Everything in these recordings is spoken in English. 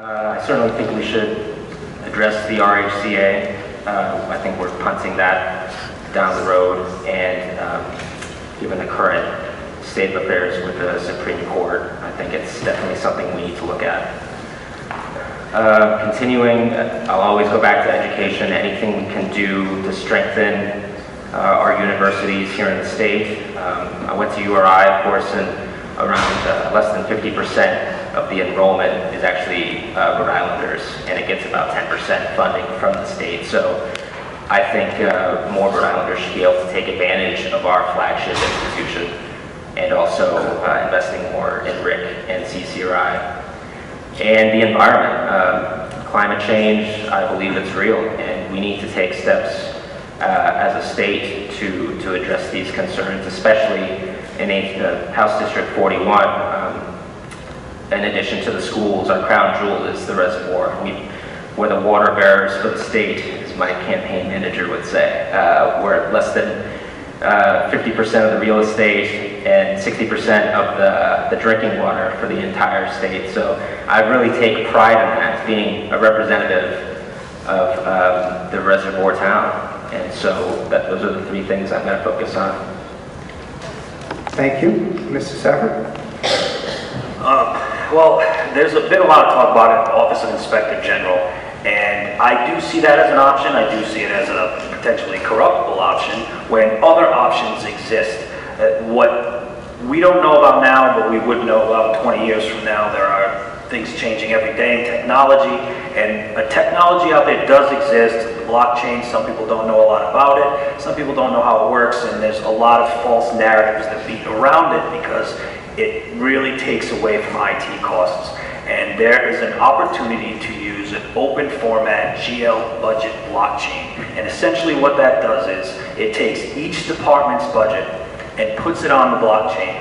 I certainly think we should address the RHCA. I think we're punting that down the road, and given the current state of affairs with the Supreme Court, I think it's definitely something we need to look at. Continuing, I'll always go back to education. Anything we can do to strengthen our universities here in the state. I went to URI, of course, and around less than 50% of the enrollment is actually Rhode Islanders, and it gets about 10% funding from the state. So I think more Rhode Islanders should be able to take advantage of our flagship institution, and also investing more in RIC and CCRI. And the environment, climate change, I believe it's real, and we need to take steps as a state to address these concerns, especially in House District 41. In addition to the schools, our crown jewel is the reservoir. We're the water bearers for the state, as my campaign manager would say. We're less than 50% of the real estate and 60% of the drinking water for the entire state. So I really take pride in that, being a representative of the reservoir town. And so those are the three things I'm going to focus on. Thank you. Mr. Safford? Well, there's been a lot of talk about it, Office of Inspector General, and I do see that as an option. I do see it as a potentially corruptible option when other options exist. What we don't know about now, but we would know about 20 years from now, there are things changing every day in technology, and a technology out there does exist. Blockchain, some people don't know a lot about it, some people don't know how it works, and there's a lot of false narratives that beat around it because it really takes away from IT costs. And there is an opportunity to use an open format GL budget blockchain. And essentially what that does is it takes each department's budget and puts it on the blockchain.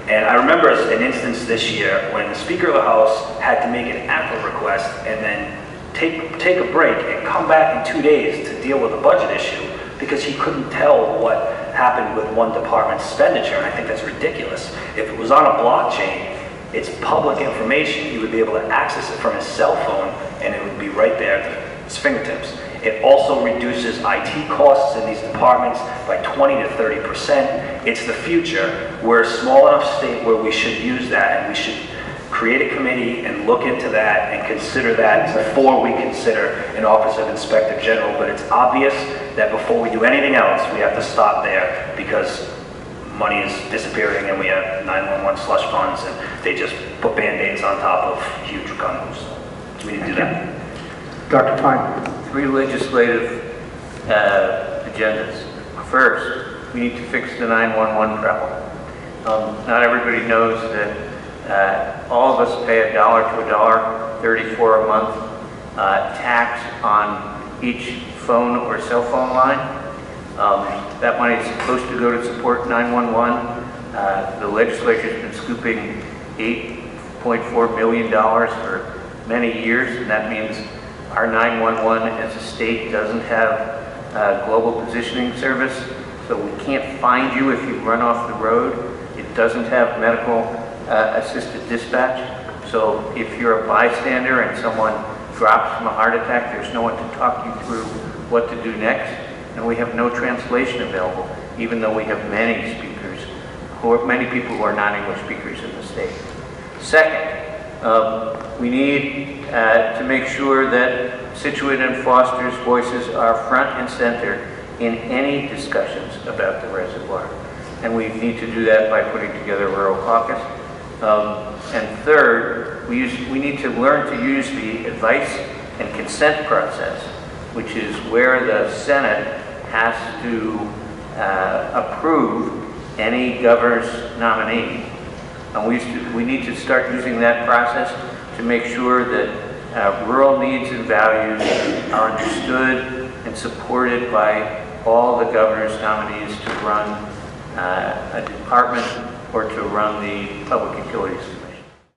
And I remember an instance this year when the Speaker of the House had to make an APA request and then take a break and come back in 2 days to deal with a budget issue because he couldn't tell what happened with one department's expenditure, and I think that's ridiculous. If it was on a blockchain, it's public information. He would be able to access it from his cell phone, and it would be right there at his fingertips. It also reduces IT costs in these departments by 20 to 30%. It's the future. We're a small enough state where we should use that, and we should create a committee and look into that and consider that before we consider an Office of Inspector General. But it's obvious that before we do anything else, we have to stop there because money is disappearing and we have 911 slush funds and they just put Band-Aids on top of huge gun moves. We need to do that. Dr. Pyne. 3 legislative agendas. First, we need to fix the 911 problem. Not everybody knows that all of us pay $1 to $1.34 a month tax on each phone or cell phone line. That money is supposed to go to support 911. The legislature's been scooping $8.4 million for many years, and that means our 911 as a state doesn't have global positioning service, so we can't find you if you run off the road. It doesn't have medical assisted dispatch. So if you're a bystander and someone drops from a heart attack, there's no one to talk you through what to do next. And we have no translation available, even though we have many speakers, many people who are non-English speakers in the state. Second, we need to make sure that Scituate and Foster's voices are front and center in any discussions about the reservoir. And we need to do that by putting together a rural caucus. And third, we need to learn to use the advice and consent process, which is where the Senate has to approve any governor's nominee. And we need to start using that process to make sure that rural needs and values are understood and supported by all the governor's nominees to run a department or to run the public utilities.